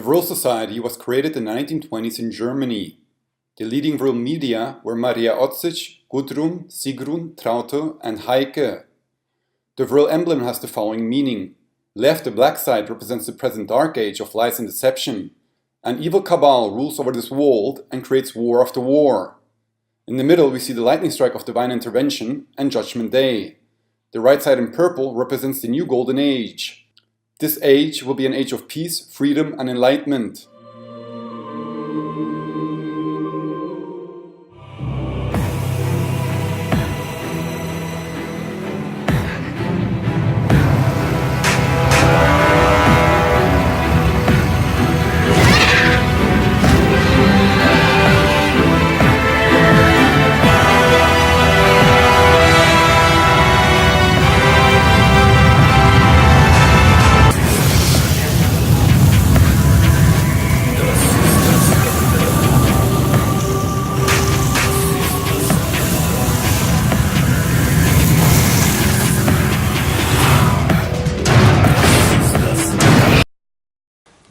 Vril Society was created in the 1920s in Germany. The leading Vril media were Maria Otzig, Gudrun, Sigrun, Traute, and Heike. The Vril emblem has the following meaning. Left, the black side, represents the present dark age of lies and deception. An evil cabal rules over this world and creates war after war. In the middle we see the lightning strike of divine intervention and Judgment Day. The right side in purple represents the new golden age. This age will be an age of peace, freedom, and enlightenment.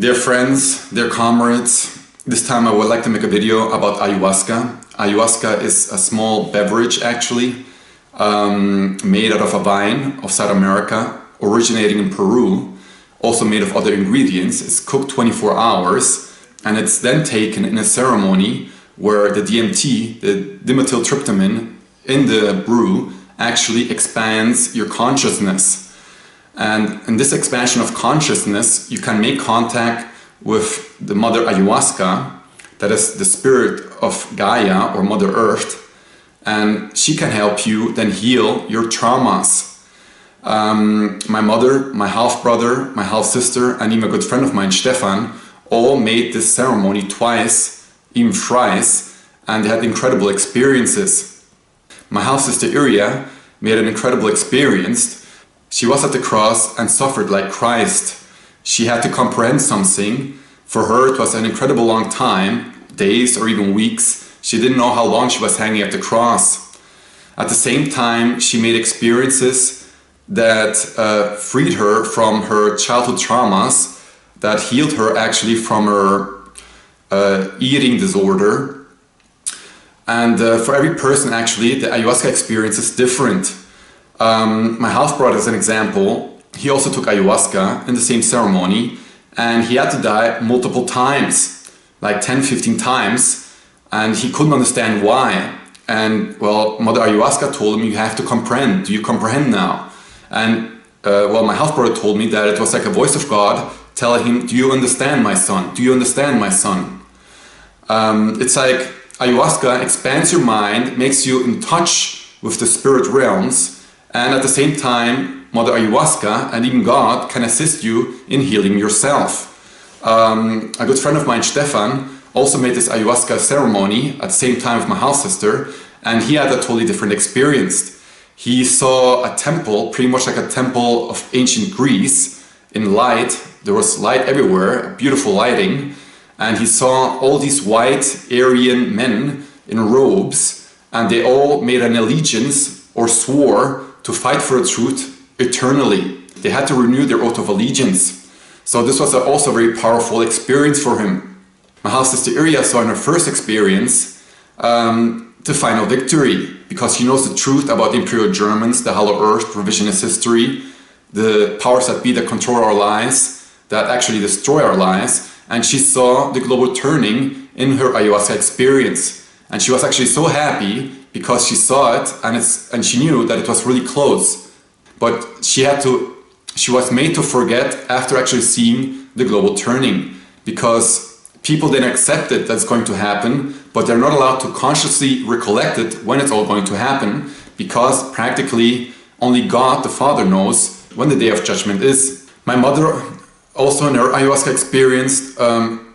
Dear friends, dear comrades, this time I would like to make a video about ayahuasca. Ayahuasca is a small beverage actually, made out of a vine of South America, originating in Peru, also made of other ingredients. It's cooked 24 hours and it's then taken in a ceremony where the DMT, the dimethyltryptamin in the brew, actually expands your consciousness. And in this expansion of consciousness, you can make contact with the Mother Ayahuasca, that is the spirit of Gaia or Mother Earth, and she can help you then heal your traumas. My mother, my half-brother, my half-sister, and even a good friend of mine, Stefan, all made this ceremony twice, even thrice, and they had incredible experiences. My half-sister Iria made an incredible experience. She was at the cross and suffered like Christ. She had to comprehend something. For her it was an incredible long time, days or even weeks. She didn't know how long she was hanging at the cross. At the same time, she made experiences that freed her from her childhood traumas, that healed her actually from her eating disorder. And for every person actually, the ayahuasca experience is different. My half-brother, as an example, he also took ayahuasca in the same ceremony and he had to die multiple times, like 10-15 times, and he couldn't understand why. And well, Mother Ayahuasca told him, you have to comprehend. Do you comprehend now? And well, my half-brother told me that it was like a voice of God telling him, do you understand, my son? Do you understand, my son? It's like ayahuasca expands your mind, makes you in touch with the spirit realms. And at the same time, Mother Ayahuasca and even God can assist you in healing yourself. A good friend of mine, Stefan, also made this ayahuasca ceremony at the same time with my half-sister, and he had a totally different experience. He saw a temple, pretty much like a temple of ancient Greece, in light. There was light everywhere, beautiful lighting, and he saw all these white Aryan men in robes, and they all made an allegiance or swore to fight for the truth eternally. They had to renew their oath of allegiance. So this was also a very powerful experience for him. My half-sister Iria saw in her first experience the final victory, because she knows the truth about the Imperial Germans, the Hollow Earth, revisionist history, the powers that be that control our lives, that actually destroy our lives, and she saw the global turning in her ayahuasca experience. And she was actually so happy because she saw it and she knew that it was really close. But she was made to forget after actually seeing the global turning, because people then accept it that's going to happen, but they're not allowed to consciously recollect it when it's all going to happen, because practically only God the Father knows when the Day of Judgment is. My mother also in her ayahuasca experience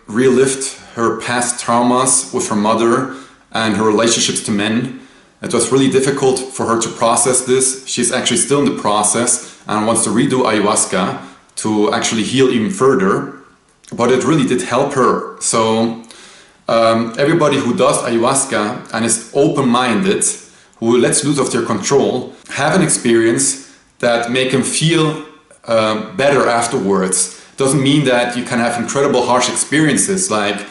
relived her past traumas with her mother and her relationships to men. It was really difficult for her to process this. She's actually still in the process and wants to redo ayahuasca to actually heal even further. But it really did help her. So everybody who does ayahuasca and is open-minded, who lets loose of their control, have an experience that make them feel better afterwards. Doesn't mean that you can have incredible harsh experiences like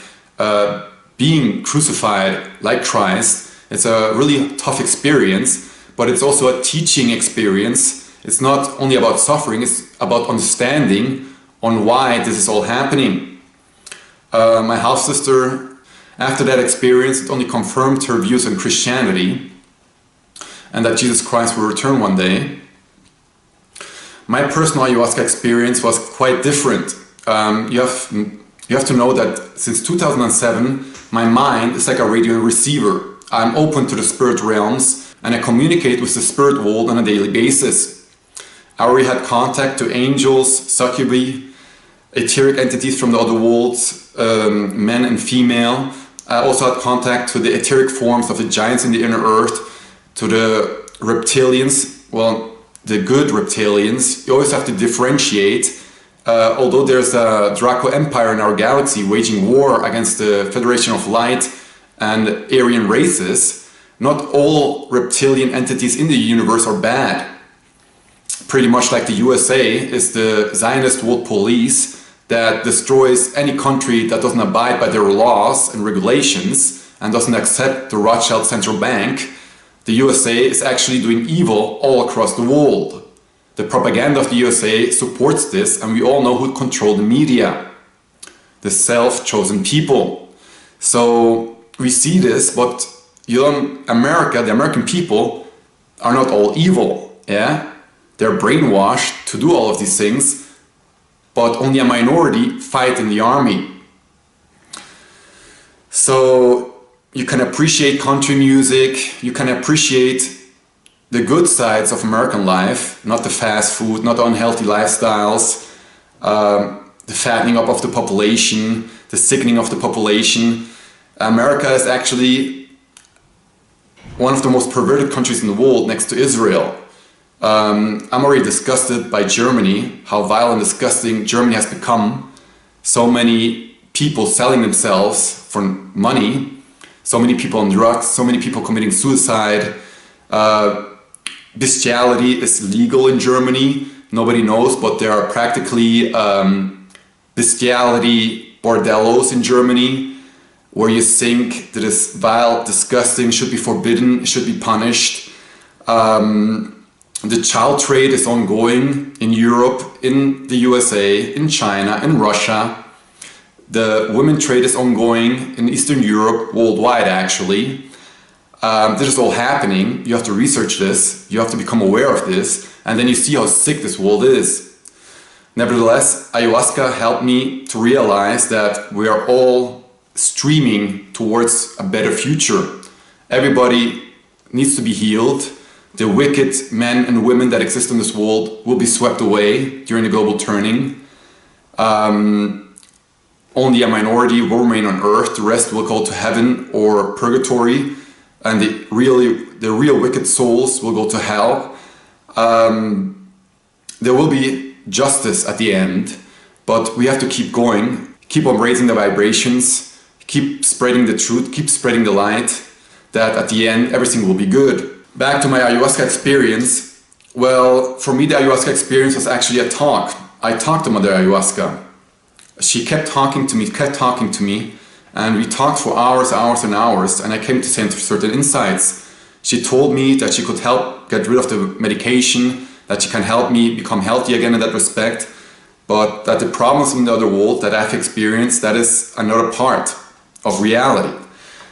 being crucified like Christ. It's a really tough experience, but it's also a teaching experience. It's not only about suffering, it's about understanding on why this is all happening. My half sister, after that experience, it only confirmed her views on Christianity and that Jesus Christ will return one day. My personal ayahuasca experience was quite different. You have to know that since 2007, my mind is like a radio receiver. I'm open to the spirit realms and I communicate with the spirit world on a daily basis. I already had contact to angels, succubi, etheric entities from the other worlds, men and female. I also had contact to the etheric forms of the giants in the inner earth, to the reptilians, well, the good reptilians. You always have to differentiate. Although there's a Draco Empire in our galaxy waging war against the Federation of Light and Aryan races, not all reptilian entities in the universe are bad. Pretty much like the USA is the Zionist world police that destroys any country that doesn't abide by their laws and regulations and doesn't accept the Rothschild Central Bank. The USA is actually doing evil all across the world. The propaganda of the USA supports this, and we all know who control the media. The self-chosen people. So we see this, but America, the American people, are not all evil. Yeah, they're brainwashed to do all of these things, but only a minority fight in the army. So you can appreciate country music, you can appreciate the good sides of American life, not the fast food, not the unhealthy lifestyles, the fattening up of the population, the sickening of the population. America is actually one of the most perverted countries in the world next to Israel. I'm already disgusted by Germany, how vile and disgusting Germany has become. So many people selling themselves for money, so many people on drugs, so many people committing suicide. Bestiality is legal in Germany. Nobody knows, but there are practically bestiality bordellos in Germany where you think that is vile, disgusting, should be forbidden, should be punished. The child trade is ongoing in Europe, in the USA, in China, in Russia. The women trade is ongoing in Eastern Europe, worldwide actually. This is all happening. You have to research this, you have to become aware of this, and then you see how sick this world is. Nevertheless, ayahuasca helped me to realize that we are all streaming towards a better future. Everybody needs to be healed. The wicked men and women that exist in this world will be swept away during the global turning. Only a minority will remain on earth, the rest will go to heaven or purgatory. And the real wicked souls will go to hell. There will be justice at the end, but we have to keep going, keep on raising the vibrations, keep spreading the truth, keep spreading the light, that at the end everything will be good. Back to my ayahuasca experience. Well, for me the ayahuasca experience was actually a talk. I talked to Mother Ayahuasca. She kept talking to me, and we talked for hours and hours, and I came to certain insights. She told me that she could help get rid of the medication, that she can help me become healthy again in that respect, but that the problems in the other world that I've experienced, that is another part of reality,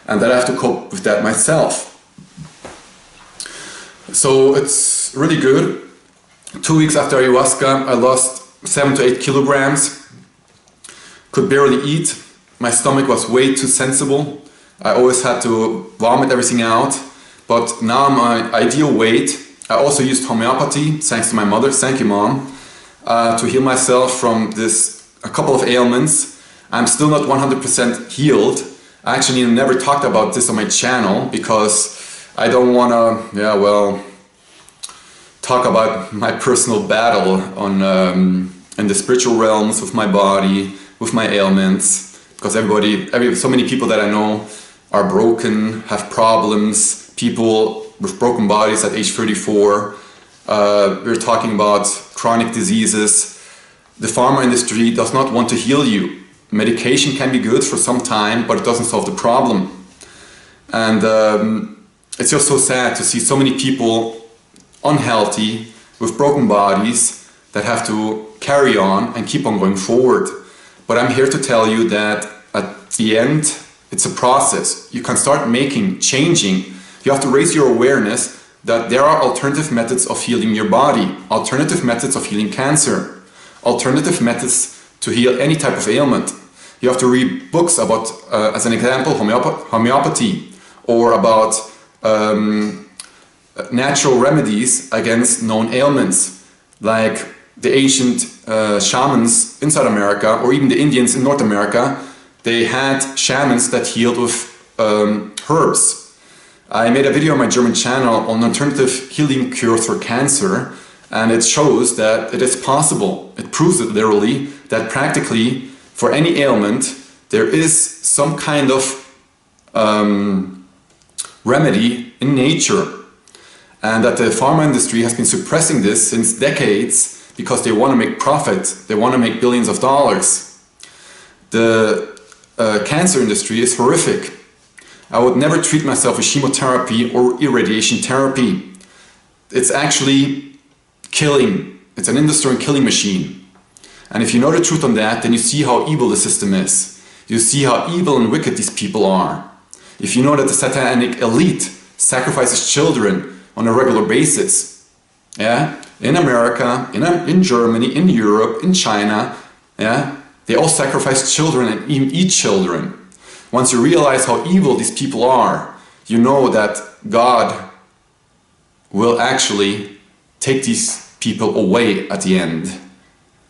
and that I have to cope with that myself. So it's really good. 2 weeks after ayahuasca, I lost 7 to 8 kilograms, could barely eat. My stomach was way too sensible. I always had to vomit everything out. But now I'm my ideal weight. I also used homeopathy, thanks to my mother, thank you mom, to heal myself from a couple of ailments. I'm still not 100% healed. I actually never talked about this on my channel because I don't want to, talk about my personal battle in the spiritual realms with my body, with my ailments. Because so many people that I know are broken, have problems, people with broken bodies at age 34. We're talking about chronic diseases. the pharma industry does not want to heal you. Medication can be good for some time, but it doesn't solve the problem. And it's just so sad to see so many people unhealthy with broken bodies that have to carry on and keep on going forward. But I'm here to tell you that at the end, it's a process. You can start changing. You have to raise your awareness that there are alternative methods of healing your body, alternative methods of healing cancer, alternative methods to heal any type of ailment. You have to read books about, as an example, homeopathy, or about natural remedies against known ailments, like the ancient shamans in South America, or even the Indians in North America. They had shamans that healed with herbs. I made a video on my German channel on alternative healing cures for cancer, and it shows that it is possible. It proves it literally that practically for any ailment there is some kind of remedy in nature, and that the pharma industry has been suppressing this since decades because they want to make profit, they want to make billions of dollars. The cancer industry is horrific. I would never treat myself with chemotherapy or irradiation therapy. It's actually killing. It's an industry and killing machine. And if you know the truth on that, then you see how evil the system is. You see how evil and wicked these people are. If you know that the satanic elite sacrifices children on a regular basis, yeah, in America, in Germany, in Europe, in China, yeah, they all sacrifice children and even eat children. Once you realize how evil these people are, you know that God will actually take these people away at the end.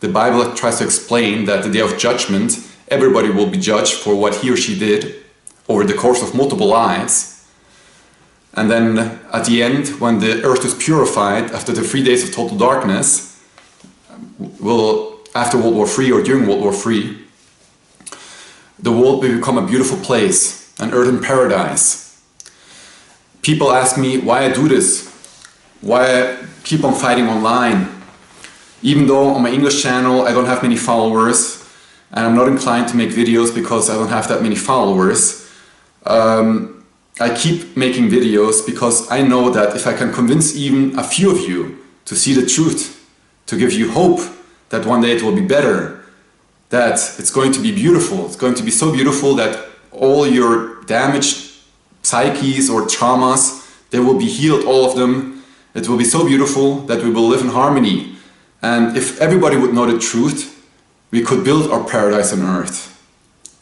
The Bible tries to explain that the day of judgment, everybody will be judged for what he or she did over the course of multiple lives. And then at the end, when the earth is purified, after the 3 days of total darkness, after World War III or during World War III, the world will become a beautiful place, an earth in paradise. People ask me why I do this, why I keep on fighting online. Even though on my English channel I don't have many followers, and I'm not inclined to make videos because I don't have that many followers, I keep making videos because I know that if I can convince even a few of you to see the truth, to give you hope that one day it will be better, that it's going to be beautiful, it's going to be so beautiful that all your damaged psyches or traumas, they will be healed, all of them. It will be so beautiful that we will live in harmony. And if everybody would know the truth, we could build our paradise on earth.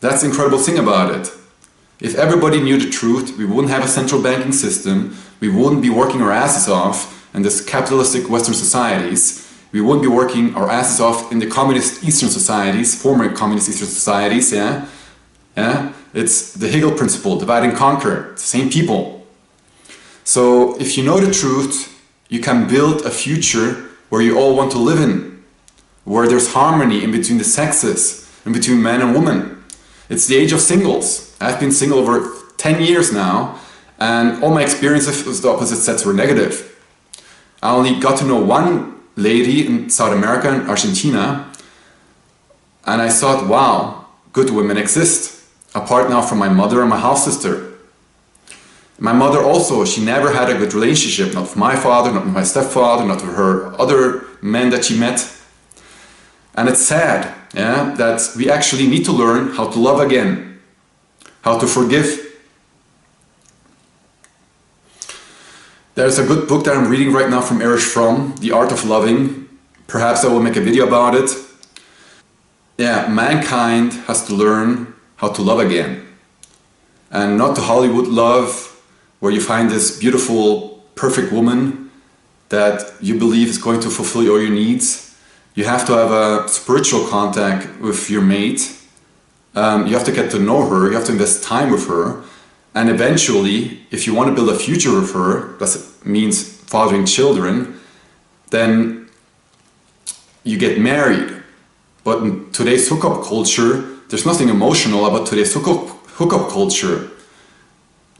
That's the incredible thing about it. If everybody knew the truth, we wouldn't have a central banking system, we wouldn't be working our asses off in this capitalistic Western societies, we wouldn't be working our asses off in the communist Eastern societies, former communist Eastern societies, yeah? It's the Hegel principle, divide and conquer, it's the same people. So if you know the truth, you can build a future where you all want to live in, where there's harmony in between the sexes, in between man and woman. It's the age of singles. I've been single over 10 years now, and all my experiences with the opposite sex were negative. I only got to know one lady in South America and Argentina, and I thought, wow, good women exist, apart now from my mother and my half-sister. My mother also, she never had a good relationship, not with my father, not with my stepfather, not with her other men that she met. And it's sad, yeah, that we actually need to learn how to love again, how to forgive. There's a good book that I'm reading right now from Erich Fromm, The Art of Loving. Perhaps I will make a video about it. Yeah, mankind has to learn how to love again. And not the Hollywood love, where you find this beautiful, perfect woman that you believe is going to fulfill all your needs. You have to have a spiritual contact with your mate. You have to get to know her, you have to invest time with her. And eventually, if you want to build a future with her, that means fathering children, then you get married. But in today's hookup culture, there's nothing emotional about today's hookup culture.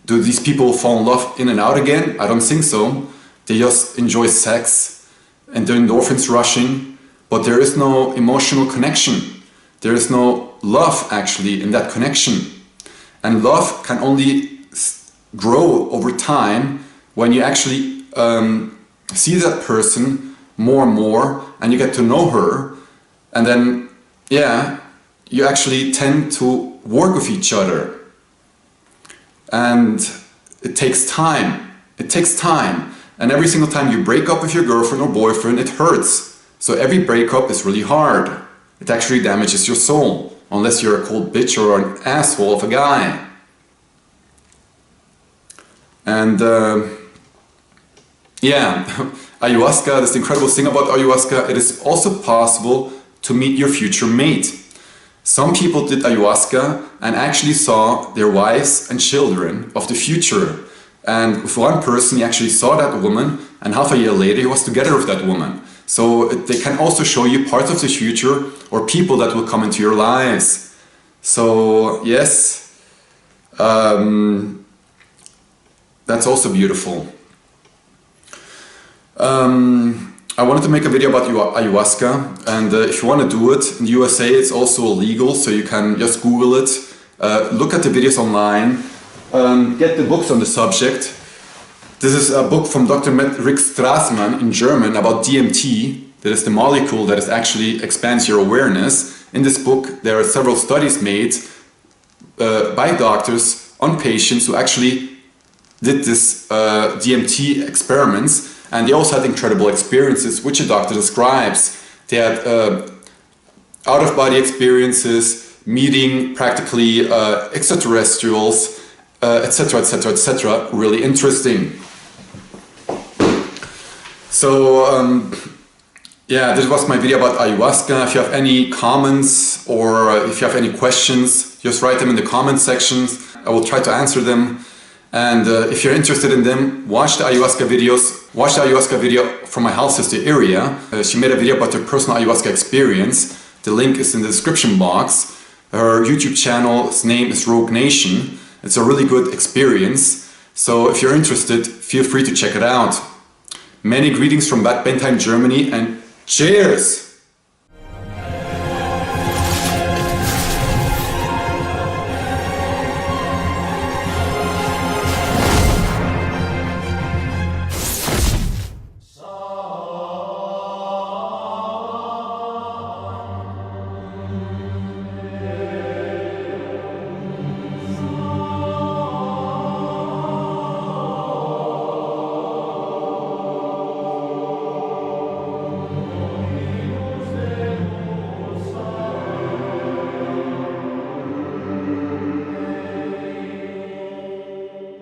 Do these people fall in love in and out again? I don't think so. They just enjoy sex and the endorphins rushing. but there is no emotional connection. There is no love actually in that connection. And love can only grow over time when you actually see that person more and more, and you get to know her, and then you actually tend to work with each other. And it takes time. It takes time. And every single time you break up with your girlfriend or boyfriend, it hurts. So every breakup is really hard. It actually damages your soul, unless you're a cold bitch or an asshole of a guy. And ayahuasca, this incredible thing about ayahuasca, it is also possible to meet your future mate. Some people did ayahuasca and actually saw their wives and children of the future. And with one person, he actually saw that woman, and half a year later, he was together with that woman. So they can also show you parts of the future or people that will come into your lives. So yes, that's also beautiful. I wanted to make a video about ayahuasca, and if you want to do it, in the USA it's also illegal, so you can just Google it, look at the videos online, get the books on the subject. This is a book from Dr. Rick Strassman in German about DMT, that is the molecule that is actually expands your awareness. In this book there are several studies made by doctors on patients who actually did this DMT experiments, and they also had incredible experiences which a doctor describes. They had out-of-body experiences, meeting practically extraterrestrials, etc, etc, etc. Really interesting. So this was my video about ayahuasca. If you have any comments or if you have any questions, just write them in the comment sections. I will try to answer them. And if you're interested in them, watch the ayahuasca videos. Watch the ayahuasca video from my half sister Iria. She made a video about her personal ayahuasca experience. The link is in the description box. Her YouTube channel's name is Rogue Nation. It's a really good experience. So if you're interested, feel free to check it out. Many greetings from Bad Bentheim, Germany, and cheers!